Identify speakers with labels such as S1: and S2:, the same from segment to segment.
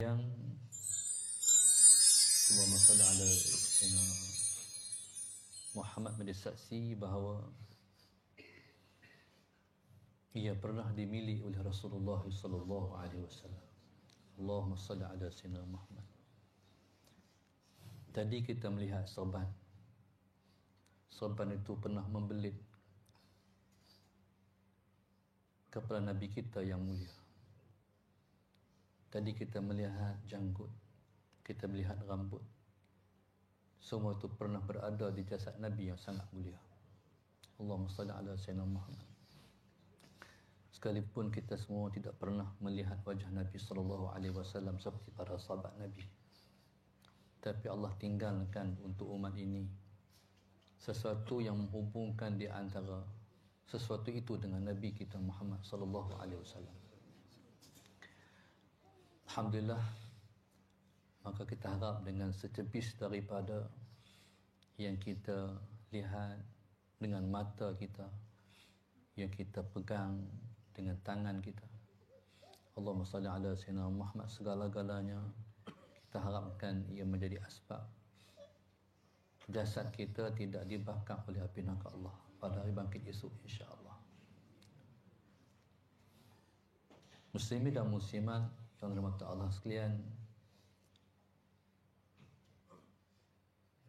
S1: sekalian, Allahumma salli ala Sayyidina Muhammad menjadi saksi bahawa ia pernah dimiliki oleh Rasulullah sallallahu alaihi wasallam. Allahumma salli ala Sayyidina Muhammad. Tadi kita melihat serban. Serban itu pernah membelit kepala Nabi kita yang mulia. Tadi kita melihat janggut, kita melihat rambut. Semua itu pernah berada di jasad Nabi yang sangat mulia. Allahumma salli ala Sayyidina Muhammad. Sekalipun kita semua tidak pernah melihat wajah Nabi SAW seperti para sahabat Nabi, tapi Allah tinggalkan untuk umat ini sesuatu yang menghubungkan di antara sesuatu itu dengan Nabi kita Muhammad SAW. Alhamdulillah, maka kita harap dengan secepis daripada yang kita lihat dengan mata kita, yang kita pegang dengan tangan kita, Allahumma salli ala Sayyidina Muhammad, segala-galanya kita harapkan ia menjadi asbab jasad kita tidak dibakar oleh api neraka Allah pada hari bangkit esok, insya-Allah. Muslimin dan muslimat yang dirahmati Allah sekalian,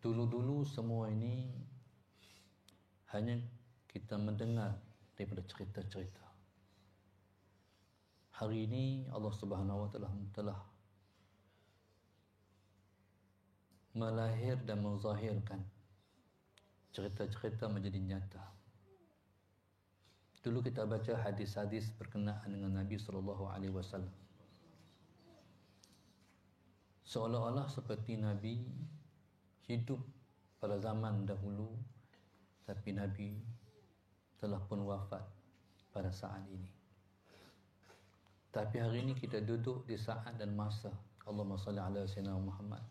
S1: dulu-dulu semua ini hanya kita mendengar daripada cerita-cerita. Hari ini Allah Subhanahu wa taala telah melahir dan menzahirkan cerita-cerita menjadi nyata. Dulu kita baca hadis-hadis berkenaan dengan Nabi SAW, seolah-olah seperti Nabi hidup pada zaman dahulu, tapi Nabi telah pun wafat pada saat ini. Tapi hari ini kita duduk di saat dan masa Allahumma salli ala Sayyidina Muhammad,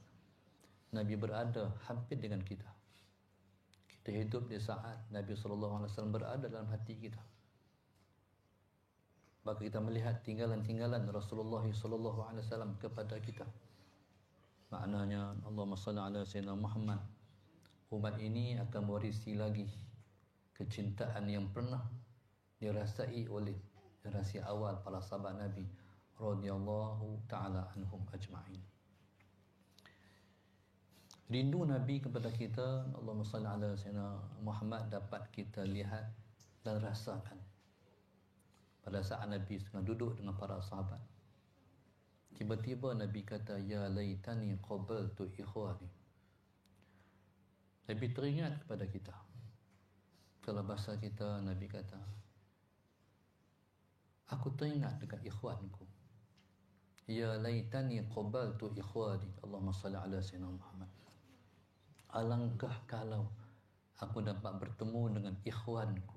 S1: Nabi berada hampir dengan kita. Kita hidup di saat Nabi SAW berada dalam hati kita. Maka kita melihat tinggalan-tinggalan Rasulullah SAW kepada kita. Maknanya Allahumma salli ala Sayyidina Muhammad, umat ini akan mewarisi lagi kecintaan yang pernah dirasai oleh generasi awal para sahabat Nabi radhiyallahu ta'ala anhum ajma'in. Rindu Nabi kepada kita, Allahumma salli ala Sayyidina Muhammad, dapat kita lihat dan rasakan pada saat Nabi sedang duduk dengan para sahabat. Tiba-tiba Nabi kata, ya laitani qabaltu ikhwani. Nabi teringat kepada kita. Kalau bahasa kita, Nabi kata, aku teringat dengan ikhwanku. Ya laitani qabaltu ikhwani. Allahumma salli ala Sayyidina Muhammad. Alangkah kalau aku dapat bertemu dengan ikhwanku.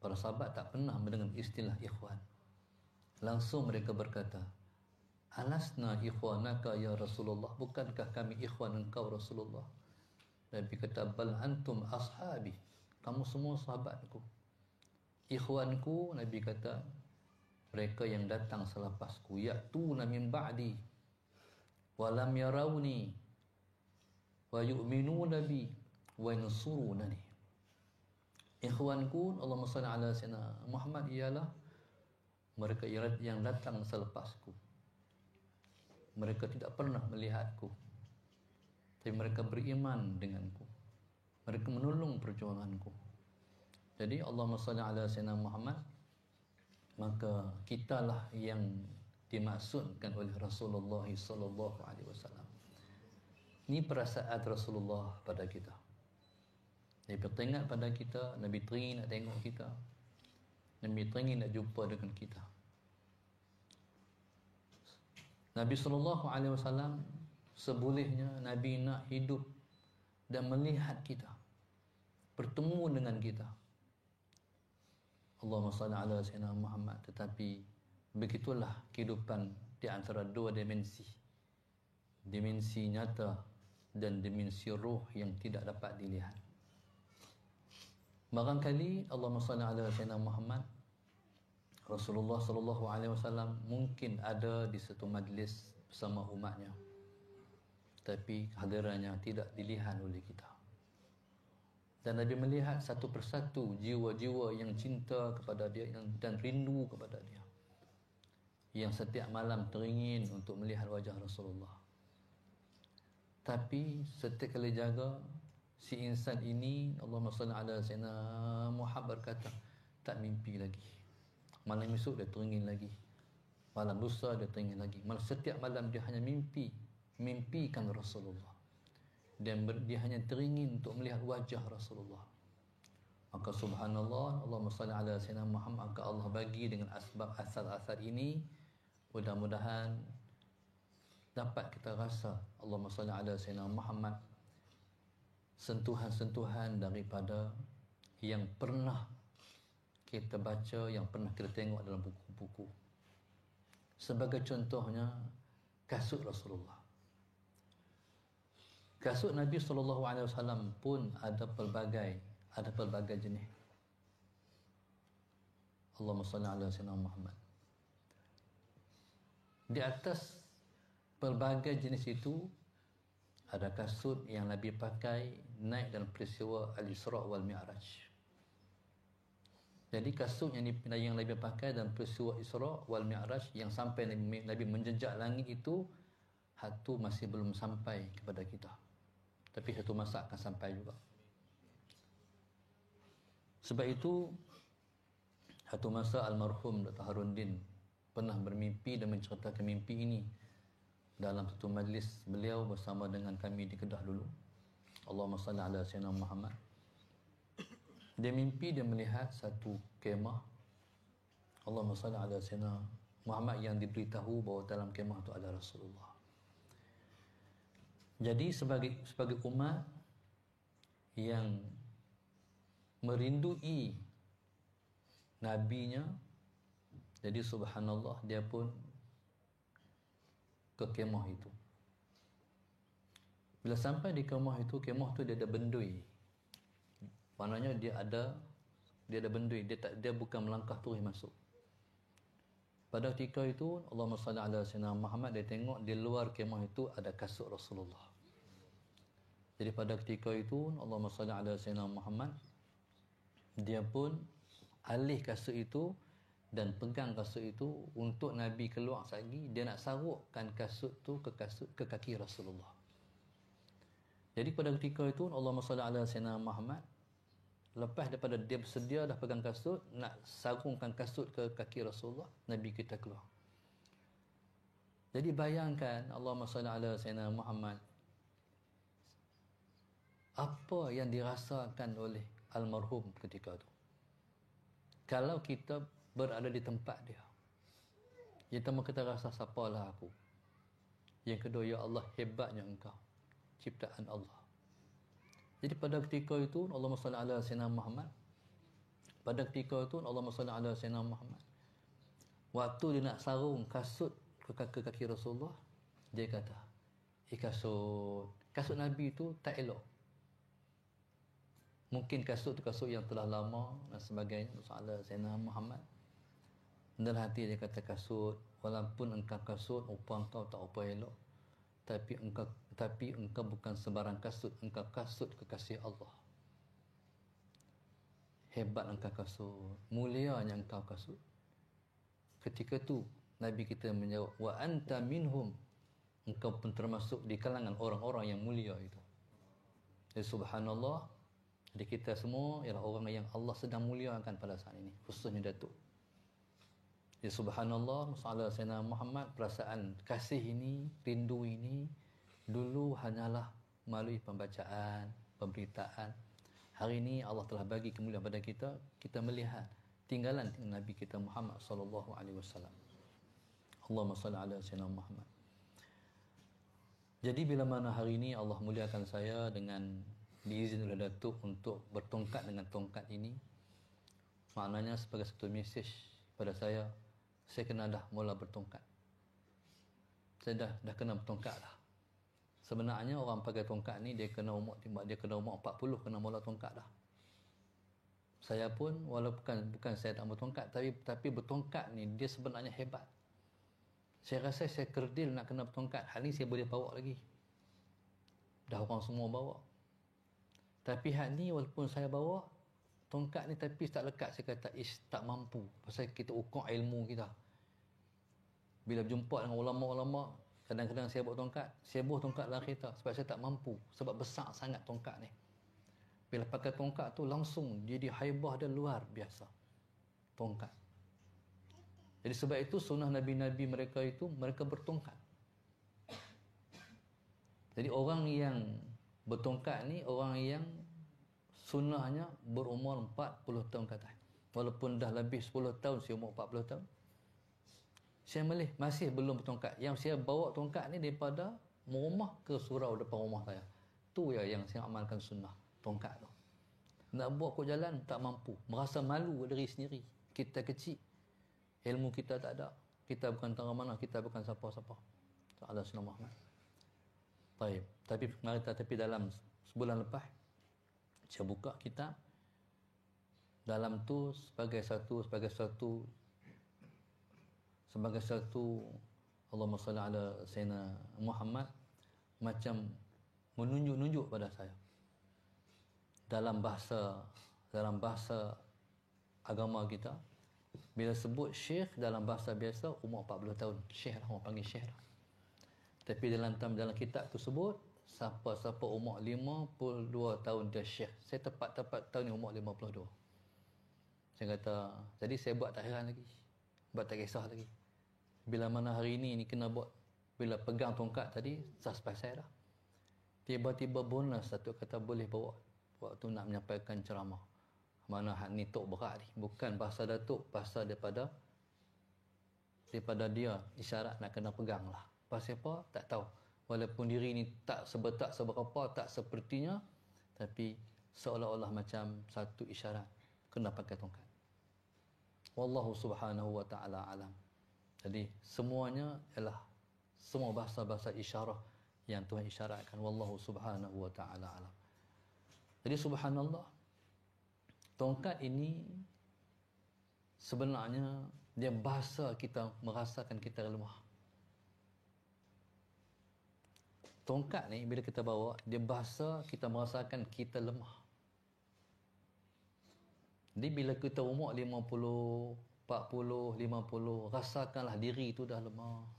S1: Para sahabat tak pernah mendengar istilah ikhwan. Langsung mereka berkata, alasna ikhwanaka ya Rasulullah, bukankah kami ikhwan engkau Rasulullah? Nabi kata, bal antum ashabi, kamu semua sahabatku. Ikhwanku, Nabi kata, mereka yang datang selepasku, ya'tuna min ba'di wa lam yarawni wa yu'minuna bi wa yansurunani. Ikhwanku, Allahumma salli ala Sayyidina Muhammad, ialah mereka yang datang selepasku. Mereka tidak pernah melihatku, tapi mereka beriman denganku. Mereka menolong perjuanganku. Jadi Allahumma salli ala Sayyidina Muhammad, maka kitalah yang dimaksudkan oleh Rasulullah sallallahu alaihi wasallam. Ini perasaan Rasulullah pada kita. Nabi teringat pada kita, Nabi teringin nak tengok kita, Nabi teringin nak jumpa dengan kita. Nabi SAW sebolehnya Nabi nak hidup dan melihat kita, bertemu dengan kita. Allahumma salli ala Sayyidina Muhammad. Tetapi begitulah kehidupan di antara dua dimensi, dimensi nyata dan dimensi ruh yang tidak dapat dilihat. Barangkali Allahumma salli ala Sayyidina Muhammad, Rasulullah SAW mungkin ada di satu majlis bersama umatnya, tapi kehadirannya tidak dilihat oleh kita. Dan Nabi melihat satu persatu jiwa-jiwa yang cinta kepada dia dan rindu kepada dia, yang setiap malam teringin untuk melihat wajah Rasulullah. Tapi setiap kali jaga, si insan ini, Allahumma salli ala sayyidina Muhammad, berkata, tak mimpi lagi. Malam esok dia teringin lagi, malam lusa dia teringin lagi. Setiap malam dia hanya mimpikan Rasulullah. Dan dia hanya teringin untuk melihat wajah Rasulullah. Maka subhanallah, Allahumma salli ala sayyidina Muhammad, maka Allah bagi dengan asbab asar-asar ini, mudah-mudahan dapat kita rasa, Allahumma salli ala sayyidina Muhammad, sentuhan-sentuhan daripada yang pernah kita baca, yang pernah kita tengok dalam buku-buku. Sebagai contohnya, kasut Rasulullah. Kasut Nabi SAW pun ada pelbagai jenis. Allahumma salli ala sayyidina Muhammad. Di atas pelbagai jenis itu, ada kasut yang Nabi pakai naik dalam peristiwa Al-Isra' wal Mi'raj. Jadi kasut yang Nabi pakai dalam peristiwa Isra' wal Mi'raj, yang sampai Nabi menjejak langit itu, hatu masih belum sampai kepada kita. Tapi satu masa akan sampai juga. Sebab itu, satu masa almarhum Dr. Haruddin pernah bermimpi dan menceritakan mimpi ini dalam satu majlis beliau bersama dengan kami di Kedah dulu. Allahumma salli ala sayyidina Muhammad. Dia mimpi dia melihat satu kemah, Allahumma salli ala sayyidina Muhammad, yang diberitahu bahawa dalam kemah itu ada Rasulullah. Jadi sebagai umat yang merindui nabinya, jadi subhanallah, dia pun ke kemah itu. Bila sampai di kemah itu dia ada bendui. Maknanya dia ada bendui, dia bukan melangkah terus masuk. Pada ketika itu, Allahumma salli ala sayyidina Muhammad, dia tengok di luar kemah itu ada kasut Rasulullah. Jadi pada ketika itu, Allahumma salli ala sayyidina Muhammad, dia pun alih kasut itu dan pegang kasut itu untuk Nabi keluar lagi, dia nak sarukkan kasut tu ke kaki Rasulullah. Jadi pada ketika itu, Allahumma salli ala sayyidina Muhammad, lepas daripada dia bersedia dah pegang kasut, nak sarungkan kasut ke kaki Rasulullah, Nabi kita keluar. Jadi bayangkan, Allahumma salli ala sayyidina Muhammad, apa yang dirasakan oleh almarhum ketika itu. Kalau kita berada di tempat dia, yang pertama kita rasa, siapalah aku. Yang kedua, ya Allah, hebatnya engkau, ciptaan Allah. Jadi pada ketika itu, Allahumma salli ala sayyidina Muhammad, pada ketika itu, Allahumma salli ala sayyidina Muhammad, waktu dia nak sarung kasut ke kaki Rasulullah, dia kata, kasut Nabi itu tak elok. Mungkin kasut yang telah lama dan sebagainya. Sallallahu Sayyidina Muhammad, dalam hati dia kata, kasut, walaupun engkau kasut, rupa engkau tak apa elok, tapi engkau bukan sebarang kasut, engkau kasut kekasih Allah. Hebat engkau kasut, mulianya engkau kasut. Ketika tu Nabi kita menjawab, wa anta minhum, engkau pun termasuk di kalangan orang-orang yang mulia itu. Jadi subhanallah, jadi kita semua ialah orang yang Allah sedang muliakan pada saat ini, khususnya Datuk. Jadi subhanallah, sallallahu alaihi wasallam Muhammad, perasaan kasih ini, rindu ini dulu hanyalah melalui pembacaan, pemberitaan. Hari ini Allah telah bagi kemuliaan pada kita, kita melihat tinggalan Nabi kita Muhammad sallallahu alaihi wasallam. Allahumma salli ala sayyidina Muhammad. Jadi bila mana hari ini Allah muliakan saya dengan diizin oleh Datuk untuk bertongkat dengan tongkat ini, maknanya sebagai satu mesej pada saya kena dah mula bertongkat. Saya dah kena bertongkat dah. Sebenarnya orang pakai tongkat ni dia kena umur 40 kena mula tongkat dah. Saya pun walaupun bukan saya tak bertongkat, tapi bertongkat ni dia sebenarnya hebat. Saya rasa saya kerdil nak kena bertongkat. Hal ni saya boleh bawa lagi. Dah orang semua bawa. Tapi hal ni walaupun saya bawa tongkat ni, tapi tak lekat saya kata tak mampu. Pasal kita ukur ilmu kita. Bila jumpa dengan ulama-ulama, kadang-kadang saya bawa tongkat, saya buah tongkat lah kita sebab saya tak mampu. Sebab besar sangat tongkat ni. Bila pakai tongkat tu langsung jadi haibah dan luar biasa. Tongkat. Jadi sebab itu sunnah Nabi-Nabi mereka itu, mereka bertongkat. Jadi orang yang bertongkat ni, orang yang sunnahnya berumur 40 tahun ke atas. Walaupun dah lebih 10 tahun, saya umur 40 tahun. Saya masih belum bertongkat. Yang saya bawa tongkat ni daripada rumah ke surau depan rumah saya. Tu ya yang saya amalkan sunnah, tongkat tu. Nak buat kot jalan, tak mampu. Merasa malu diri sendiri. Kita kecil. Ilmu kita tak ada. Kita bukan tengah mana, kita bukan siapa-siapa. Allah Sunnah Muhammad. Baik. Tapi dalam sebulan lepas, saya buka kitab. Dalam tu sebagai satu Allahumma salli ala Sayyidina Muhammad, macam menunjuk-nunjuk pada saya. Dalam bahasa agama kita, bila sebut syekh dalam bahasa biasa umur 40 tahun, syekh lah, orang panggil syekh lah. Tapi dalam kitab tu sebut siapa-siapa umur 52 tahun dia syekh. Saya tepat tahun ni umur 52. Saya kata, jadi saya buat tak heran lagi, buat tak kisah lagi. Bila mana hari ni kena buat, bila pegang tongkat tadi, suspek saya dah. Tiba-tiba bonus satu kata boleh bawa waktu nak menyampaikan ceramah. Mana hak ni tok berat ni. Bukan bahasa Datuk, bahasa daripada dia isyarat nak kena pegang lah. Pasal apa? Tak tahu. Walaupun diri ni tak seberapa, tak sepertinya, tapi seolah-olah macam satu isyarat kena pakai tongkat. Wallahu subhanahu wa ta'ala alam. Jadi semuanya ialah semua bahasa-bahasa isyarah yang Tuhan isyaratkan. Wallahu subhanahu wa ta'ala alam. Jadi subhanallah, tongkat ini sebenarnya dia bahasa kita merasakan kita lemah. Tongkat ni bila kita bawa, dia bahasa kita merasakan kita lemah. Jadi bila kita umur 50, 40, 50, rasakanlah diri itu dah lemah.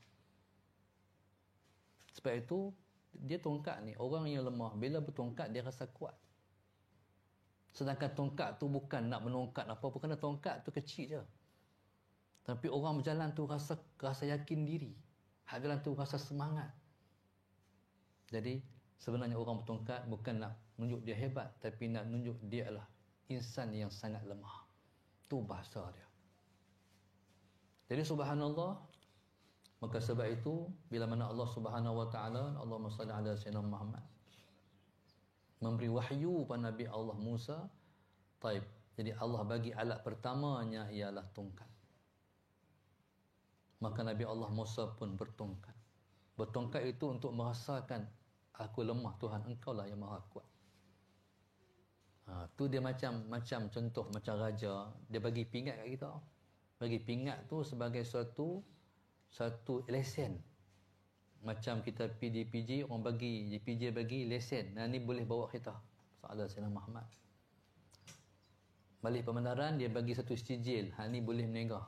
S1: Sebab itu dia tongkat ni, orang yang lemah bila bertongkat dia rasa kuat. Sedangkan tongkat tu bukan nak menongkat apa-apa, kerana tongkat tu kecil je. Tapi orang berjalan tu rasa yakin diri. Hak jalan tu rasa semangat. Jadi sebenarnya orang bertongkat bukan nak menunjuk dia hebat, tapi nak menunjuk dia adalah insan yang sangat lemah. Tu bahasa dia. Jadi subhanallah, maka sebab itu bila mana Allah Subhanahu wa taala, Allahumma salli ala sayyidina Muhammad, memberi wahyu pada Nabi Allah Musa, taib. Jadi Allah bagi alat pertamanya ialah tongkat. Maka Nabi Allah Musa pun bertongkat. Bertongkat itu untuk merasakan aku lemah Tuhan, engkau lah yang maha kuat. Tu dia macam contoh macam raja, dia bagi pingat kat kita. Bagi pingat tu sebagai satu lesen. Macam kita PJ, orang bagi JPJ bagi lesen. Ni boleh bawa kereta. Soalan Sayyidina Muhammad. Balik pembenaran dia bagi satu sijil. Ni boleh menegah.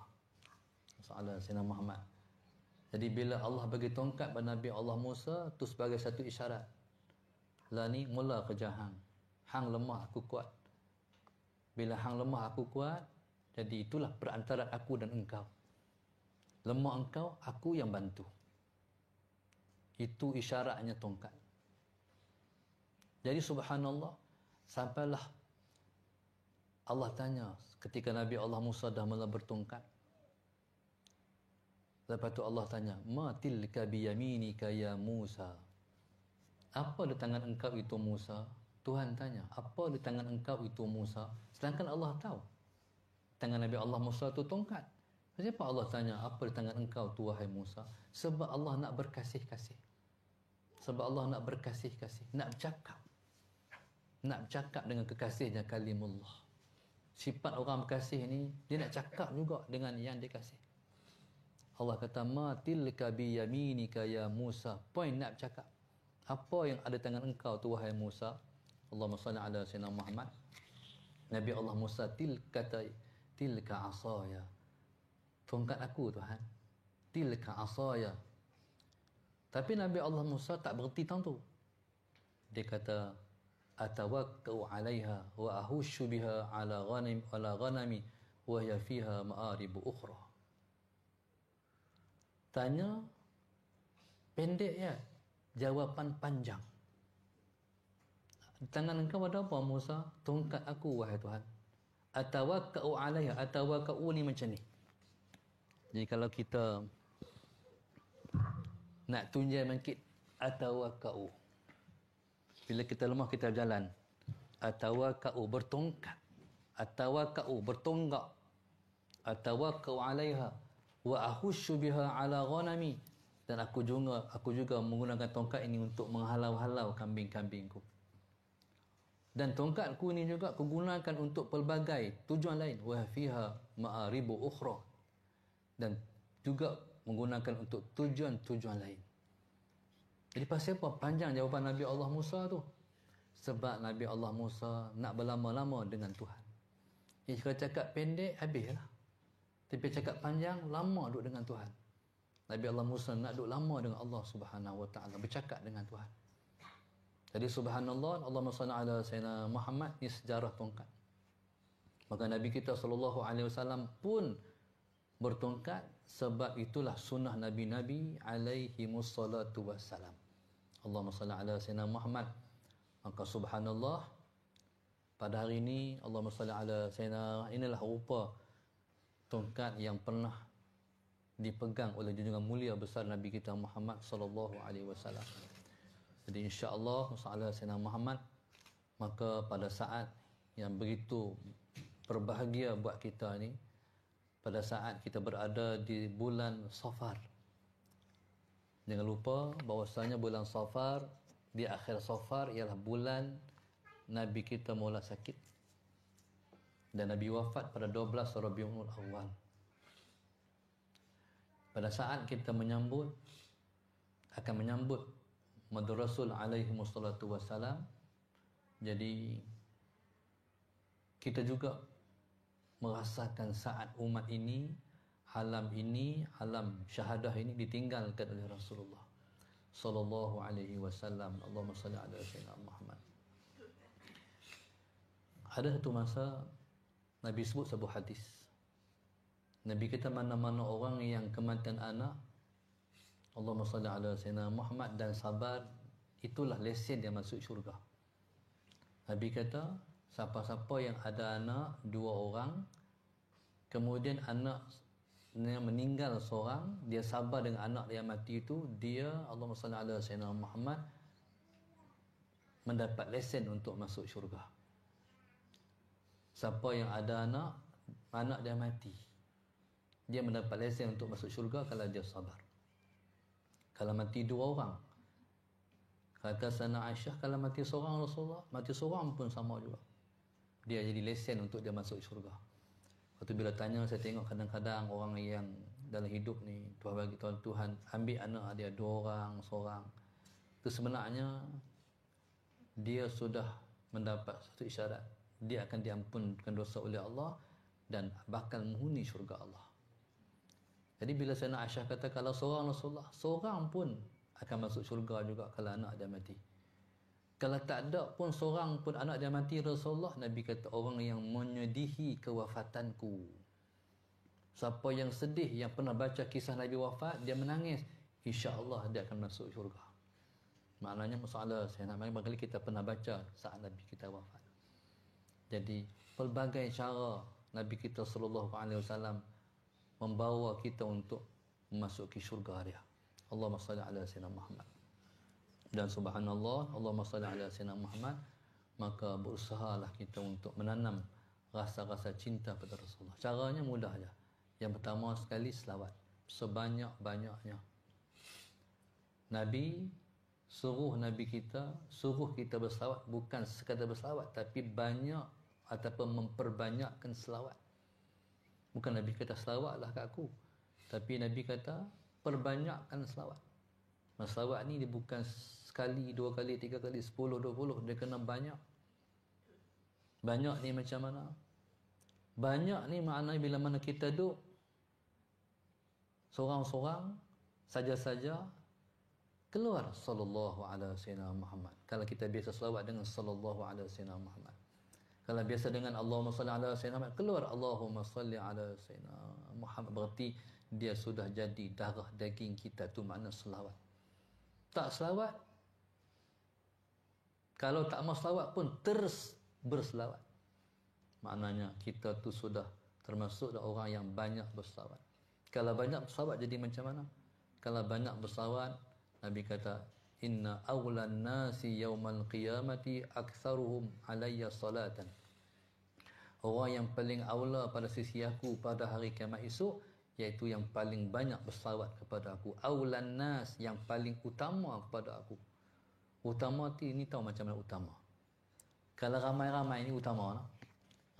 S1: Soalan Sayyidina Muhammad. Jadi bila Allah bagi tongkat pada Nabi Allah Musa, tu sebagai satu isyarat. Lah ni mula kerja hang. Hang lemah, aku kuat. Bila hang lemah, aku kuat, jadi itulah perantaraan aku dan engkau. Lemah engkau, aku yang bantu. Itu isyaratnya tongkat. Jadi subhanallah, sampailah Allah tanya ketika Nabi Allah Musa dah mula bertongkat. Lepas tu Allah tanya, "Ma tilka biyaminika ya Musa?" Apa di tangan engkau itu Musa? Tuhan tanya, apa di tangan engkau itu Musa? Sedangkan Allah tahu tangan Nabi Allah Musa itu tongkat. Kenapa Allah tanya, apa di tangan engkau tu wahai Musa? Sebab Allah nak berkasih-kasih. Sebab Allah nak berkasih-kasih, nak bercakap dengan kekasihnya kalimullah. Sifat orang berkasih ni, dia nak cakap juga dengan yang dia kasih. Allah kata, ma tilka biyaminika ya Musa. Point nak bercakap. Apa yang ada tangan engkau tu wahai Musa? Allahumma salli ala sayyidina Muhammad. Nabi Allah Musa, tilka asaya. Tongkat aku Tuhan. Tilka asaya. Tapi Nabi Allah Musa tak berhenti tang tu. Dia kata, atawakkau 'alaiha wa ahushu biha 'ala ghanami wa hiya fiha ma'arib ukhra. Tanya pendek ya, jawapan panjang. Tangan engkau ada apa Musa? Tongkat aku wahai Tuhan. Atawakkau 'alaiha, atawakkau ni macam ni. Jadi kalau kita nak tunjai bangkit, atawakkau. Bila kita lemah kita jalan. Atawakkau bertongkat. Atawakkau bertonggak. Atawakkau 'alaiha wa ahushu biha 'ala ghanami. Dan aku juga menggunakan tongkat ini untuk menghalau-halau kambing-kambingku. Dan tongkatku ini juga aku gunakan untuk pelbagai tujuan lain. Wa fiha ma'aribu ukhra. Dan juga menggunakan untuk tujuan-tujuan lain. Jadi pasal apa panjang jawapan Nabi Allah Musa tu? Sebab Nabi Allah Musa nak berlama-lama dengan Tuhan. Jika cakap pendek, habislah. Tapi cakap panjang, lama duduk dengan Tuhan. Nabi Allah Musa nak duduk lama dengan Allah Subhanahu Wa Taala, bercakap dengan Tuhan. Jadi subhanallah, Allahumma salli ala sayyidina Muhammad, ni sejarah tongkat. Maka Nabi kita SAW pun bertongkat, sebab itulah sunnah Nabi-Nabi alaihi mussalatu wassalam. Allahumma salli ala sayyidina Muhammad. Maka subhanallah, pada hari ini Allahumma salli ala sayyidina, inilah rupa tongkat yang pernah dipegang oleh junjungan mulia besar Nabi kita Muhammad sallallahu alaihi wasallam. Jadi insya-Allah sallallahu sayyidina Muhammad, maka pada saat yang begitu berbahagia buat kita ni, pada saat kita berada di bulan Safar. Jangan lupa bahawasanya bulan Safar, di akhir Safar ialah bulan Nabi kita mula sakit. Dan Nabi wafat pada 12 Rabiul Awal. Pada saat kita akan menyambut Madu Rasul alaihi wassalatu wassalam, jadi kita juga merasakan saat umat ini, alam syahadah ini ditinggalkan oleh Rasulullah sallallahu alaihi wasallam. Allahumma salli ala sayyidina Muhammad. Ada satu masa Nabi sebut sebuah hadis. Nabi kata, mana-mana orang yang kematian anak, Allahumma salli ala sayyidina Muhammad, dan sabar, itulah lesen dia masuk syurga. Nabi kata, siapa-siapa yang ada anak 2 orang, kemudian anak yang meninggal seorang, dia sabar dengan anak yang mati itu, dia, Allahumma salli ala sayyidina Muhammad, mendapat lesen untuk masuk syurga. Siapa yang ada anak dia mati, dia mendapat lesen untuk masuk syurga kalau dia sabar. Kalau mati 2 orang, kata Sana Aisyah, kalau mati seorang Rasulullah, mati seorang pun sama juga, dia jadi lesen untuk dia masuk syurga. Waktu bila tanya, saya tengok kadang-kadang orang yang dalam hidup ni, Tuhan ambil anak dia 2 orang, seorang, itu sebenarnya dia sudah mendapat satu isyarat, dia akan diampunkan dosa oleh Allah dan bakal menghuni syurga Allah. Jadi bila Sayyidina Aisyah kata, kalau seorang Rasulullah, seorang pun akan masuk syurga juga kalau anak dia mati. Kalau tak ada pun seorang pun anak dia mati, Rasulullah, Nabi kata, orang yang menyedihi kewafatanku. Siapa yang sedih, yang pernah baca kisah Nabi wafat, dia menangis, insya-Allah dia akan masuk syurga. Maknanya masalah saya nak barangkali kita pernah baca saat Nabi kita wafat. Jadi pelbagai cara Nabi kita sallallahu alaihi wasallam membawa kita untuk memasuki syurga dia. Allahumma salli ala sayyidina Muhammad. Dan subhanallah, Allahumma salli ala sayyidina Muhammad, maka berusahalah kita untuk menanam rasa-rasa cinta pada Rasulullah. Caranya mudah aja. Yang pertama sekali, selawat sebanyak-banyaknya. Nabi suruh kita berselawat, bukan sekadar berselawat, tapi banyak ataupun memperbanyakkan selawat. Bukan Nabi kata selawatlah kat aku, Tapi Nabi kata, perbanyakkan selawat. Selawat ni dia bukan sekali, 2 kali, 3 kali, 10, 20. Dia kena banyak. Banyak ni macam mana? Banyak ni maknanya bila mana kita duduk seorang-seorang, saja-saja, keluar sallallahu alaihi wasallam Muhammad. Kalau kita biasa selawat dengan sallallahu alaihi wasallam Muhammad. Kalau biasa dengan Allahumma salli ala sayyidina Muhammad, keluar Allahumma salli ala sayyidina Muhammad. Berarti dia sudah jadi darah daging kita, tu makna selawat. Tak selawat, kalau tak mau selawat pun terus berselawat. Maknanya kita tu sudah termasuk orang yang banyak berselawat. Kalau banyak berselawat jadi macam mana? Kalau banyak berselawat, Nabi kata, inna awlan nasi yawmal qiyamati aktsaruhum alayya salatan. Orang yang paling aula pada sisi aku pada hari kiamat esok, iaitu yang paling banyak berselawat kepada aku. Awlan nas, yang paling utama kepada aku. Utama ni tahu macam mana utama. Kalau ramai-ramai ni utama lah.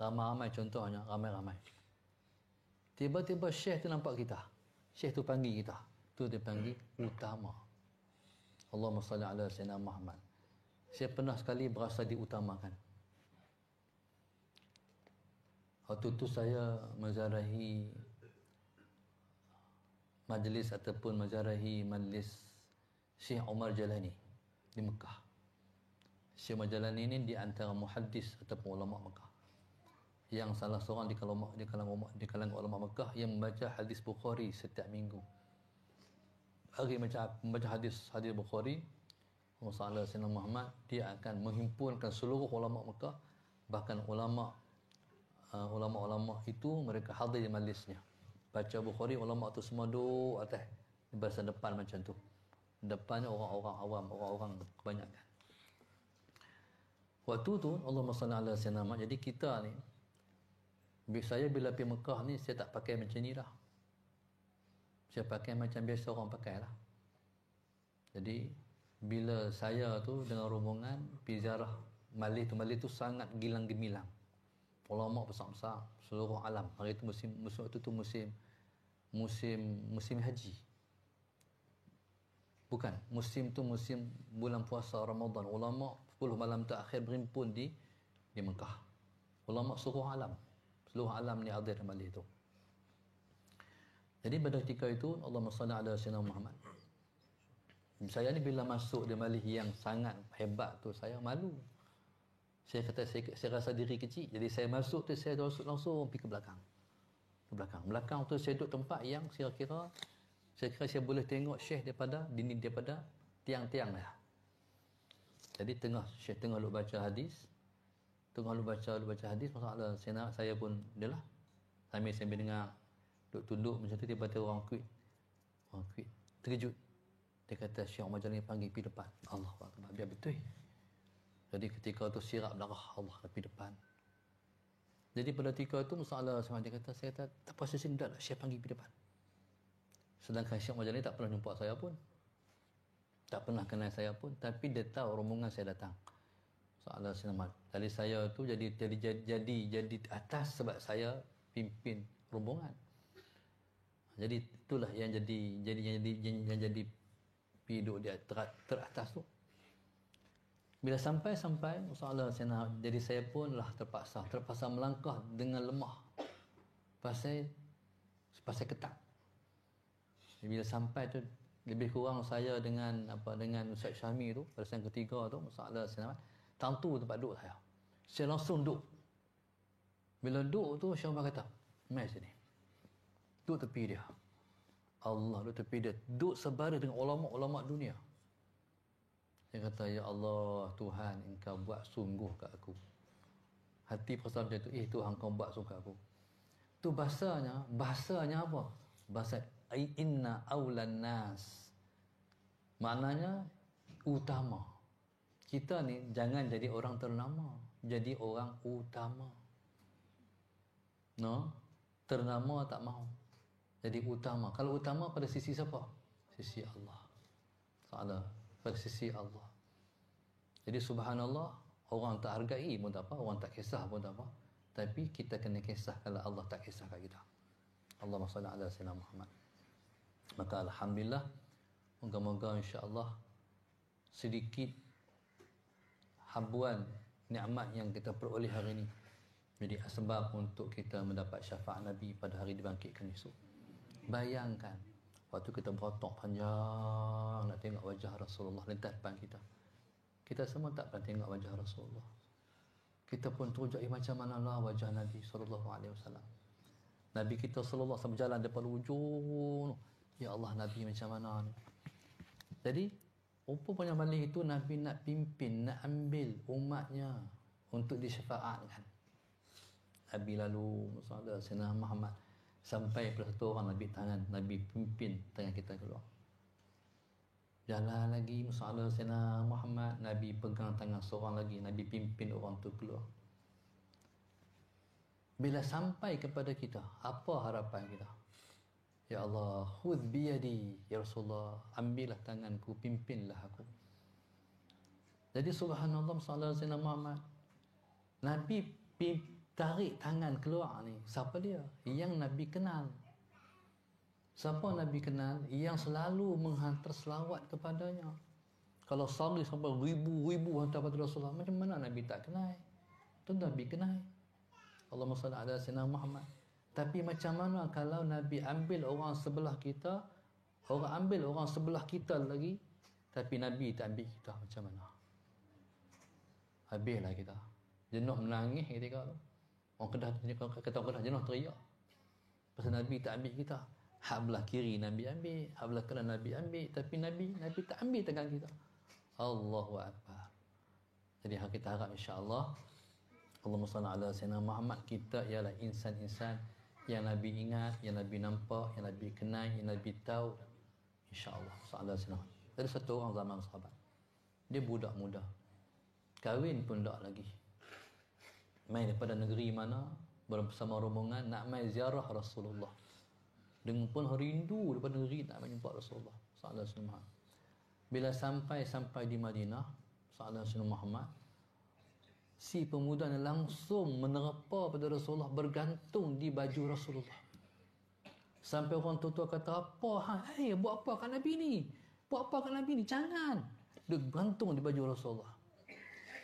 S1: Ramai-ramai contohnya, ramai-ramai. Tiba-tiba syekh tu nampak kita. Syekh tu panggil kita. Tu dia panggil utama. Allahumma salli ala sayyidina Muhammad. Saya pernah sekali berasa diutamakan. Waktu tu saya menziarahi majlis ataupun menziarahi majlis Syekh Umar Jalani di Mekah. Syekh Umar Jalani ini di antara muhaddis ataupun ulama Mekah, yang salah seorang di kalangan ulama Mekah yang membaca hadis Bukhari setiap minggu. Hari membaca hadis Bukhari, Rasulullah SAW Muhammad, dia akan menghimpunkan seluruh ulama Mekah, bahkan ulama itu mereka hadir di majlisnya. Baca Bukhari, ulama tu semua duduk atas di bahagian depan macam tu. Depannya orang-orang awam, orang-orang kebanyakan. Waktu tu Allahumma salli ala sayyidina Muhammad. Jadi kita ni, saya bila pergi Mekah ni, saya tak pakai macam ni dah. Saya pakai macam biasa orang pakai lah. Jadi bila saya tu dengan rombongan pergi ziarah majlis tu sangat gilang gemilang. Ulama besar-besar seluruh alam. Hari itu musim haji. Bukan, musim bulan puasa Ramadan. Ulama 10 malam terakhir berhimpun di Mekah. Ulama seluruh alam ni hadir di majlis itu. Jadi pada ketika itu, Allahumma salli ala sayyidina Muhammad. Saya ni bila masuk di majlis yang sangat hebat tu, saya malu. Saya kata saya rasa diri kecil. Jadi saya masuk tu, saya langsung pergi ke belakang. Belakang tu saya duduk tempat yang saya kira saya boleh tengok syekh daripada tiang-tiang lah. Jadi syekh tengah lu baca hadis. Masalah saya pun dia lah. Sambil dengar, duduk macam tu, tiba-tiba orang kuit terkejut. Dia kata Syekh Umar Jalani panggil pergi depan. Allah Akbar, biar betul. Jadi ketika tu sirap darah Allah pergi depan. Jadi pada ketika tu masalah sama dia kata, saya kata tak puas sini dah, Syekh panggil pergi depan. Sedangkan Syekh Umar Jalani tak pernah jumpa saya pun, tak pernah kenal saya pun, tapi dia tahu rombongan saya datang. Soalan selamat. Jadi saya tu jadi atas sebab saya pimpin rombongan. Jadi itulah yang jadi hidup dia teratas tu. Bila sampai masalah jadi saya pun lah terpaksa melangkah dengan lemah. Pasal ketat. Bila sampai tu lebih kurang saya dengan Ustaz Syahmi tu pada yang ketiga tu masalah selamat. Tentu tempat duduk saya. Saya langsung duduk. Bila duduk tu Syekh Umar kata, "Mai sini." Duduk tepi dia. Allah duduk tepi dia. Duduk sebaris dengan ulama-ulama dunia. Dia kata, "Ya Allah, Tuhan, Engkau buat sungguh kat aku." Hati perasaan macam tu, Tuhan, Kau buat sungguh kat aku. Tu bahasanya apa? Bahasa inna awlan nas. Maknanya utama. Kita ni jangan jadi orang ternama, jadi orang utama. No? Ternama tak mahu. Jadi utama. Kalau utama pada sisi siapa? Sisi Allah. Salah. Pada sisi Allah. Jadi subhanallah, orang tak hargai pun tak apa, orang tak kisah pun tak apa. Tapi kita kena kisah kalau Allah tak kisah kat kita. Allahumma salli ala sayyidina Muhammad. Maka alhamdulillah, moga-moga insya-Allah sedikit habuan nikmat yang kita peroleh hari ini jadi sebab untuk kita mendapat syafaat Nabi pada hari dibangkitkan esok. Bayangkan waktu kita berotok panjang nak tengok wajah Rasulullah lintas depan kita. Kita semua tak pernah tengok wajah Rasulullah. Kita pun terujak macam manalah wajah Nabi SAW. Nabi kita sallallahu alaihi wasallam berjalan daripada ujung. Ya Allah, Nabi macam mana ni? Jadi rupanya balik itu Nabi nak pimpin, nak ambil umatnya untuk disyafaatkan. Nabi lalu Muhammad Sayyidina Muhammad sampai pada satu orang Nabi tangan, Nabi pimpin tangan kita keluar. Jalan lagi Muhammad Sayyidina Muhammad, Nabi pegang tangan seorang lagi, Nabi pimpin orang tu keluar. Bila sampai kepada kita, apa harapan kita? Ya Allah, khudh biyadi, ya Rasulullah, ambillah tanganku, pimpinlah aku. Jadi subhanallah sallallahu alaihi wasallam, Nabi tarik tangan keluar ni. Siapa dia? Yang Nabi kenal. Siapa Nabi kenal? Yang selalu menghantar selawat kepadanya. Kalau sehari sampai ribu-ribu hantar pada Rasulullah, macam mana Nabi tak kenal? Itu Nabi kenal. Allahumma salli ala sayyidina Muhammad. Tapi macam mana kalau Nabi ambil orang sebelah kita, orang ambil orang sebelah kita lagi, tapi Nabi tak ambil kita, macam mana? Habislah kita. Jenuh menangis ketika tu. Orang Kedah, kata orang Kedah, jenuh teriak. Pasal Nabi tak ambil kita. Hak belah kiri Nabi ambil, hak belah kanan Nabi ambil, tapi Nabi tak ambil tangan kita. Allahu Akbar. Jadi kita harap insya-Allah, Allahumma salli ala sayyidina Muhammad, kita ialah insan-insan yang Nabi ingat, yang Nabi nampak, yang Nabi kenal, yang Nabi tahu. InsyaAllah. Sallallahu. Ada satu orang zaman sahabat. Dia budak muda. Kahwin pun tak lagi. Main daripada negeri mana, bersama rombongan nak main ziarah Rasulullah. Dengan pun rindu daripada negeri nak main jumpa Rasulullah. Sallallahu. Bila sampai di Madinah, Sallallahu Muhammad, si pemuda ni langsung menerpa pada Rasulullah, bergantung di baju Rasulullah. Sampai orang tua kata, apa? Hei, buat apa kat Nabi ni? Buat apa kat Nabi ni? Jangan. Dia bergantung di baju Rasulullah.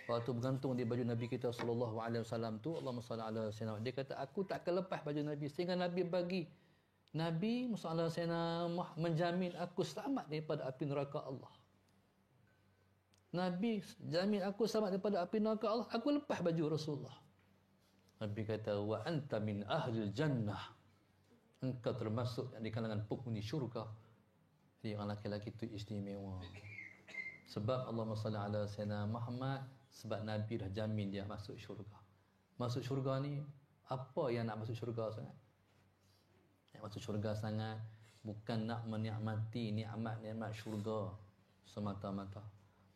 S1: Waktu bergantung di baju Nabi kita sallallahu alaihi wasallam tu, Allahumma salli ala sayyidina, dia kata, aku tak akan lepas baju Nabi sehingga Nabi bagi. Nabi sallallahu alaihi wasallam menjamin aku selamat daripada api neraka Allah. Nabi jamin aku selamat daripada api neraka Allah, aku lepas baju Rasulullah. Nabi kata, wa anta min ahli jannah, engkau termasuk di kalangan penghuni syurga. Jadi orang lelaki itu istimewa. Sebab Allahumma salli ala sayyidina Muhammad, sebab Nabi dah jamin dia masuk syurga. Masuk syurga ni, apa yang nak masuk syurga sangat? Yang masuk syurga sangat bukan nak menikmati nikmat-nikmat syurga semata-mata.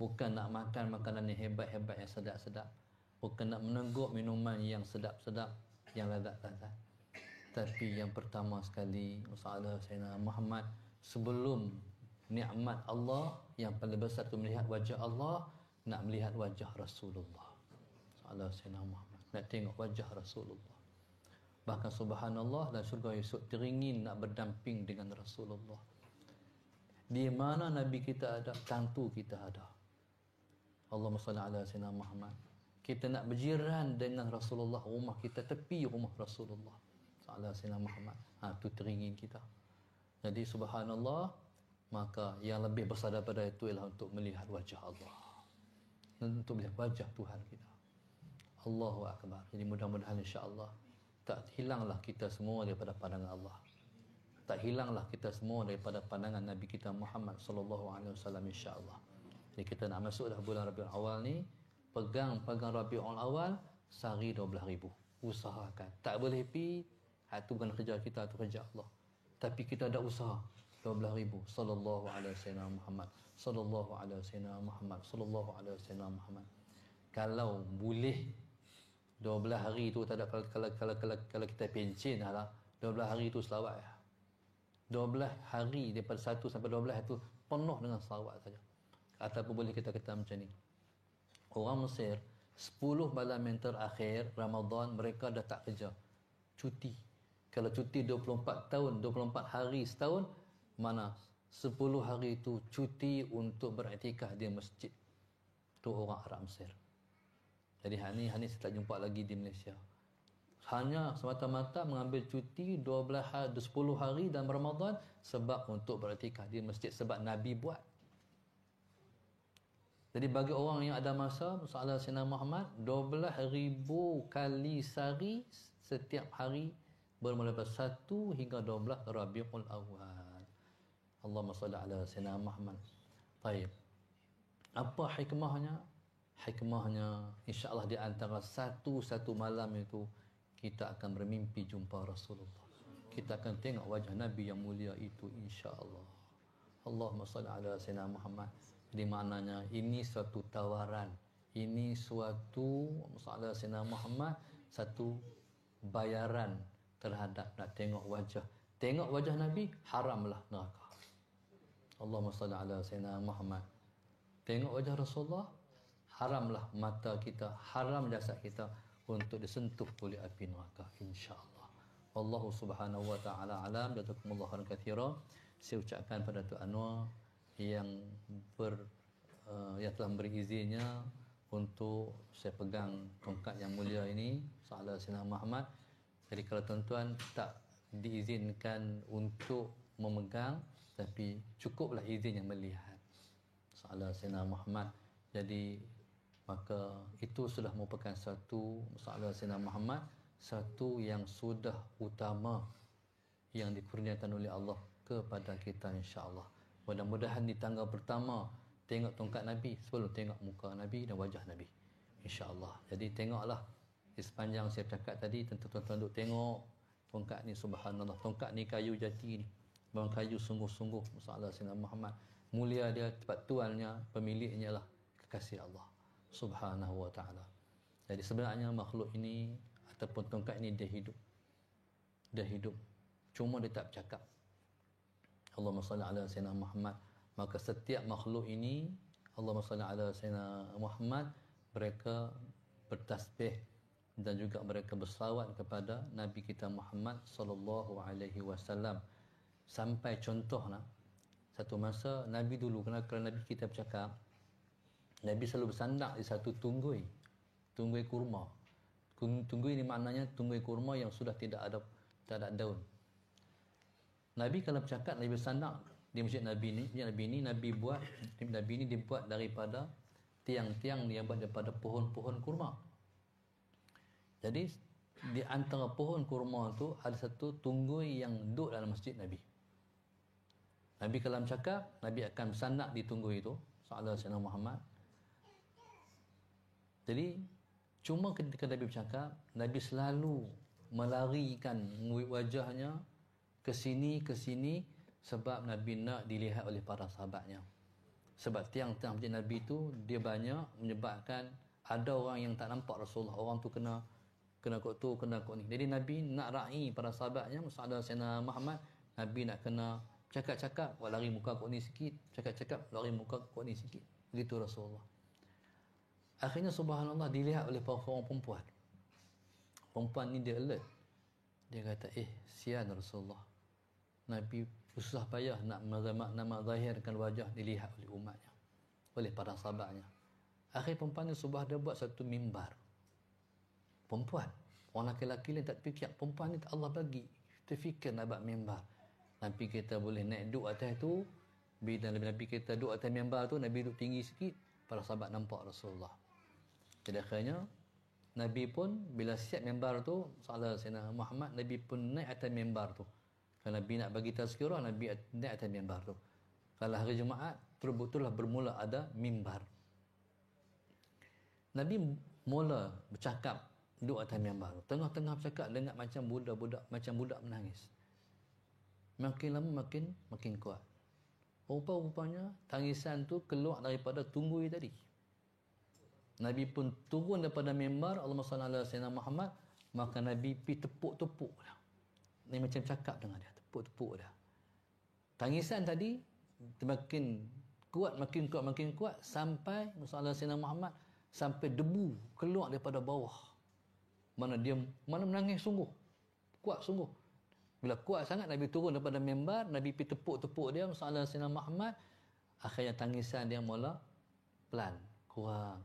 S1: Bukan nak makan makanan yang hebat-hebat, yang sedap-sedap. Bukan nak menengguk minuman yang sedap-sedap, yang lazat-lazat. Tapi yang pertama sekali, Rasulullah Sayyidina Muhammad, sebelum nikmat Allah yang paling besar itu melihat wajah Allah, nak melihat wajah Rasulullah. Rasulullah Sayyidina Muhammad, nak tengok wajah Rasulullah. Bahkan subhanallah, dan syurga esok teringin nak berdamping dengan Rasulullah. Di mana Nabi kita ada, tentu kita ada. Allahumma salli ala sayyidina Muhammad. Kita nak berjiran dengan Rasulullah, rumah kita tepi rumah Rasulullah sallallahu alaihi wasallam Muhammad. Tu teringin kita. Jadi subhanallah, maka yang lebih besar daripada itu ialah untuk melihat wajah Allah. Untuk melihat wajah Tuhan kita. Allahu Akbar. Jadi mudah-mudahan insya-Allah tak hilanglah kita semua daripada pandangan Allah. Tak hilanglah kita semua daripada pandangan Nabi kita Muhammad sallallahu alaihi wasallam insya-Allah. Jadi kita nak masuk dah bulan Rabiul Awal ni, pegang Rabiul Awal sehari 12,000. Usahakan. Tak boleh pi, itu bukan kerja kita, itu kerja Allah. Tapi kita ada usaha 12,000 sallallahu alaihi wasallam Muhammad sallallahu alaihi wasallam Muhammad sallallahu alaihi wasallam Muhammad. Kalau boleh 12 hari tu tak ada, kalau kita pencen lah 12 hari tu selawat ya. 12 hari daripada 1 sampai 12 itu penuh dengan selawat saja. Ataupun boleh kita kata macam ni, orang Mesir 10 malam yang terakhir Ramadan mereka dah tak kerja, cuti. Kalau cuti 24 tahun, 24 hari setahun, mana 10 hari itu cuti untuk beriktikaf di masjid. Tu orang Arab Mesir. Jadi hari ni saya tak jumpa lagi di Malaysia. Hanya semata-mata mengambil cuti 10 hari dalam Ramadan sebab untuk beriktikaf di masjid, sebab Nabi buat. Jadi bagi orang yang ada masa, Sayyidina Sayyidina Muhammad 12,000 kali sehari setiap hari bermula pada 1 hingga 12 Rabiul Awal. Allahumma salli ala Sayyidina Muhammad. Baik. Apa hikmahnya? Hikmahnya insya-Allah di antara satu malam itu kita akan bermimpi jumpa Rasulullah. Kita akan tengok wajah Nabi yang mulia itu insya-Allah. Allahumma salli ala Sayyidina Muhammad. Jadi maknanya ini suatu tawaran. Ini suatu masalah Sayyidina Muhammad, satu bayaran terhadap nak tengok wajah. Tengok wajah Nabi, haramlah neraka. Allahumma salli ala Sayyidina Muhammad. Tengok wajah Rasulullah, haramlah mata kita, haram jasad kita untuk disentuh oleh api neraka insya-Allah. Wallahu subhanahu wa ta'ala alam. Jazakumullahu khairan katsira. Saya ucapkan pada Tuan Anwar yang yang telah memberi izinnya untuk saya pegang tongkat yang mulia ini, Salah Sayyidina Muhammad. Jadi kalau tuan-tuan tak diizinkan untuk memegang, tapi cukuplah izin yang melihat Salah Sayyidina Muhammad. Jadi maka itu sudah merupakan satu Salah Sayyidina Muhammad, satu yang sudah utama yang dikurniakan oleh Allah kepada kita insya-Allah. Mudah-mudahan di tanggal pertama tengok tongkat Nabi sebelum tengok muka Nabi dan wajah Nabi insya-Allah. Jadi tengoklah di sepanjang saya cakap tadi, tentu tuan-tuan duk tengok tongkat ni, subhanallah, tongkat ni kayu jati ni, memang kayu sungguh-sungguh. Masalah Sayyidina Muhammad mulia dia, tempat tuannya, pemiliknya lah kekasih Allah subhanahu wa ta'ala. Jadi sebenarnya makhluk ini ataupun tongkat ini dia hidup, cuma dia tak bercakap. Allahumma salli ala Sayyidina Muhammad. Maka setiap makhluk ini, Allahumma salli ala Sayyidina Muhammad, mereka bertasbih dan juga mereka bersalawat kepada Nabi kita Muhammad sallallahu alaihi wasallam. Sampai contohlah, satu masa Nabi dulu, kerana Nabi kita bercakap, Nabi selalu bersandar di satu tunggui kurma. Tunggui ini maknanya tunggui kurma yang sudah tak ada daun. Nabi kalau bercakap, Nabi bersandar di masjid Nabi ni, Nabi ni dibuat daripada tiang-tiang yang buat daripada pohon-pohon kurma. Jadi di antara pohon kurma tu ada satu tunggui yang duduk dalam masjid Nabi. Nabi kalau bercakap, Nabi akan bersandar di tunggui itu, Sallallahu Alaihi Wasallam Muhammad. Jadi cuma ketika Nabi bercakap, Nabi selalu melarikan wajahnya ke sini sebab Nabi nak dilihat oleh para sahabatnya. Sebab tiang-tiang masjid Nabi itu dia banyak menyebabkan ada orang yang tak nampak Rasulullah. Orang tu kena kot tu, kena kot ni. Jadi Nabi nak ra'i para sahabatnya, Sallallahu Alaihi Wasallam Muhammad. Nabi nak kena cakap-cakap, lari muka kot ni sikit, cakap-cakap, lari muka kot ni sikit. Begitu Rasulullah. Akhirnya subhanallah dilihat oleh para orang perempuan. Perempuan ni dia alert. Dia kata, sian Rasulullah. Nabi susah payah nak zahirkan wajah dilihat oleh umatnya, oleh para sahabatnya. Akhir perempuan ni subah dia buat satu mimbar. Perempuan, orang lelaki lain tak fikir, perempuan ni Allah bagi terfikir nak buat mimbar. Nabi kita boleh naik duduk atas tu. Bila Nabi kita duduk atas mimbar tu, Nabi duduk tinggi sikit, para sahabat nampak Rasulullah. Jadi akhirnya Nabi pun bila siap mimbar tu, Sallallahu Alaihi Wasallam Muhammad, Nabi pun naik atas mimbar tu. Kalau Nabi nak bagi tazkirah, Nabi naik atas mimbar tu. Kalau hari Jumaat, betul-betul bermula ada mimbar. Nabi mula bercakap duduk atas mimbar tu. Tengah-tengah bercakap dengar macam budak menangis. Makin lama makin kuat. Rupanya tangisan tu keluar daripada tunggui tadi. Nabi pun turun daripada mimbar, Allahumma salli ala Sayyidina Muhammad, maka Nabi pergi tepuk-tepuk dah. Ni macam cakap dengan dia, tepuk-tepuk dah. Tangisan tadi makin kuat sampai Sallallahu Alaihi Wasallam Muhammad, sampai debu keluar daripada bawah. Mana menangis sungguh, kuat sungguh. Bila kuat sangat Nabi turun daripada mimbar, Nabi pergi tepuk-tepuk dia masalah Sayyidina Muhammad. Akhirnya tangisan dia mula pelan, kurang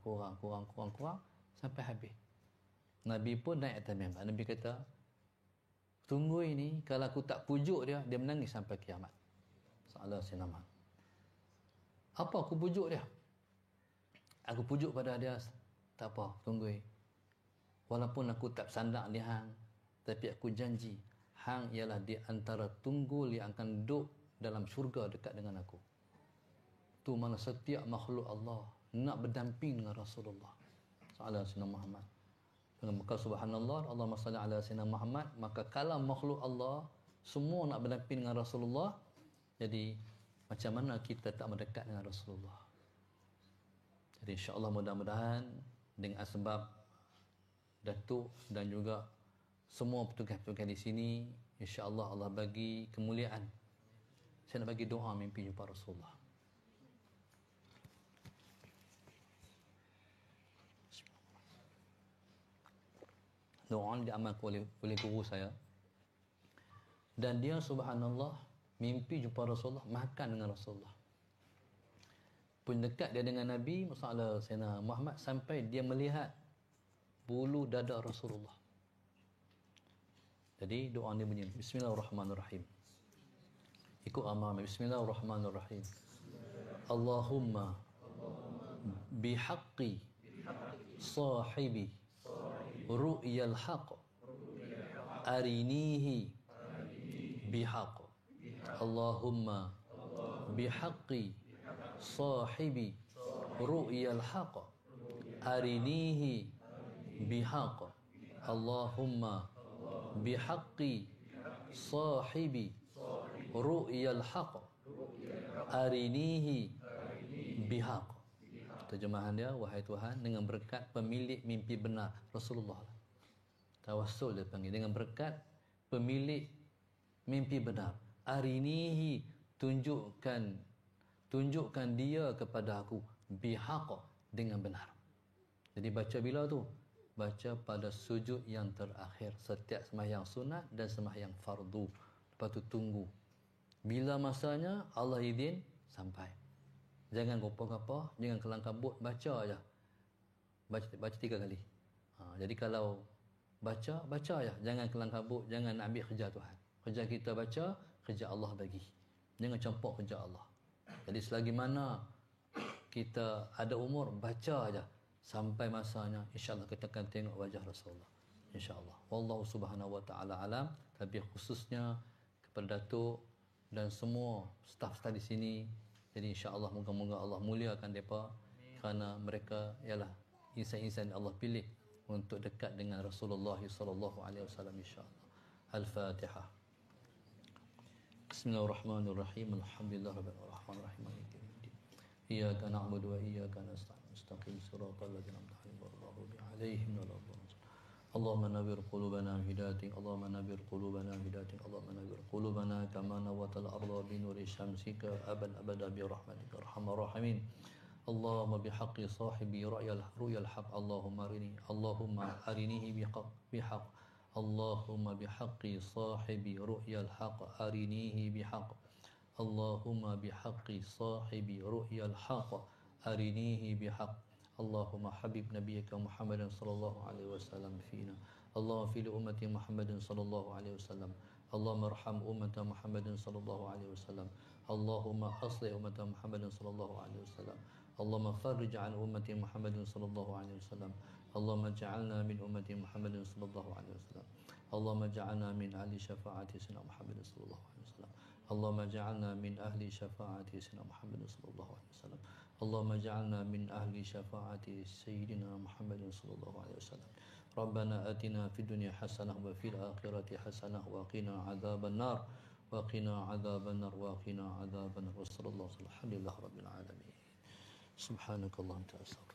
S1: sampai habis. Nabi pun naik atas mimbar. Nabi kata, tunggu ini, kalau aku tak pujuk dia, dia menangis sampai kiamat. Salah Sayyidina Muhammad. Apa aku pujuk dia? Aku pujuk pada dia, tak apa, tunggu. Walaupun aku tak sandak di hang, tapi aku janji, hang ialah di antara tunggul yang akan duduk dalam syurga dekat dengan aku. Tu mana setiap makhluk Allah nak berdamping dengan Rasulullah sallallahu alaihi Muhammad. Dengan bekal subhanallah, Allahumma salli ala sayyidina Muhammad, maka kalau makhluk Allah semua nak berdamping dengan Rasulullah, jadi macam mana kita tak mendekat dengan Rasulullah? Jadi insya-Allah mudah-mudahan dengan sebab Datuk dan juga semua petugas-petugas di sini, insya-Allah Allah bagi kemuliaan. Saya nak bagi doa mimpi jumpa Rasulullah. Doa diamalkan oleh guru saya. Dan dia subhanallah mimpi jumpa Rasulullah, makan dengan Rasulullah. Pun dekat dia dengan Nabi masalah Sayyidina Muhammad sampai dia melihat bulu dada Rasulullah. Jadi doa dia bunyi Bismillahirrahmanirrahim. Ikut amal Bismillahirrahmanirrahim. Allahumma bihaqqi sahibi ru'yal haqq arinihi bihaqq. Allahumma bihaqqi sahibi ru'yal haqq arinihi bihaqq. Allahumma bihaqqi sahibi ru'yal haqq arinihi bihaqq. Terjemahan dia, wahai Tuhan, dengan berkat pemilik mimpi benar Rasulullah. Tawassul dia panggil, dengan berkat pemilik mimpi benar. Arinihi, tunjukkan dia kepada aku, bihaqq, dengan benar. Jadi baca bila tu? Baca pada sujud yang terakhir setiap sembahyang sunat dan sembahyang fardu. Lepas tu tunggu. Bila masanya Allah izin sampai. Jangan gopoh-gopoh, jangan kelang kabut, baca aja. Baca 3 kali. Jadi kalau baca aja, jangan kelang kabut, jangan ambil kerja Tuhan. Kerja kita baca, kerja Allah bagi. Jangan campur kerja Allah. Jadi selagi mana kita ada umur, baca aja sampai masanya, insya-Allah kita akan tengok wajah Rasulullah. Insya-Allah. Wallahu subhanahu wa taala alam, tapi khususnya kepada Datuk dan semua staf-staf di sini. Jadi insya-Allah moga-moga Allah muliakan mereka kerana mereka ialah insan-insan yang Allah pilih untuk dekat dengan Rasulullah sallallahu alaihi wasallam insya-Allah. Al-Fatihah. Bismillahirrahmanirrahim. Alhamdulillahirabbil alamin. Iyyaka na'budu wa iyyaka nasta'in. Istaqim siratal ladzina an'amta 'alaihim ghairil maghdubi 'alaihim waladdallin. Allahumma nawwir qulubana bihidayatik. Allahumma nawwir qulubana bihidayatik. Allahumma nawwir qulubana kama nawwatal arda bi nuri syamsika abada bi rahmatika arhamar rahimin. Allahumma bihaqqi sahibi ru'yal haqq. Allahumma arinihi bihaqq. Allahumma bihaqqi sahibi ru'yal haqq arinihi bihaqq. Allahumma bihaqqi sahibi ru'yal haqq arinihi bihaqq. Allahumma habib nabiyyika Muhammadan sallallahu alaihi wasallam fina. Allahumma fili ummati Muhammadin sallallahu alaihi wasallam. Allahumma arham ummata Muhammadin sallallahu alaihi wasallam. Allahumma aslih ummata Muhammadin sallallahu alaihi wasallam. Allahumma farrij an ummati Muhammadin sallallahu alaihi wasallam. Allahumma ja'alna min ummati Muhammadin sallallahu alaihi wasallam. Allahumma ja'alna min ahli syafaati sayyidina Muhammadin sallallahu alaihi wasallam. Allahumma ja'alna min ahli syafaati sayyidina Muhammadin sallallahu alaihi wasallam. Allahumma ja'alna min ahli syafaati sayyidina Muhammadin sallallahu alaihi wasallam. Rabbana atina fid dunya hasanah wa fil akhirati hasanah wa qina adzaban nar wa qina adzaban nar wa qina adzaban nar. Wassallallahu alaihi wa sallam. Alhamdulillahirabbil alamin. Subhanakallahumma wa bihamdika.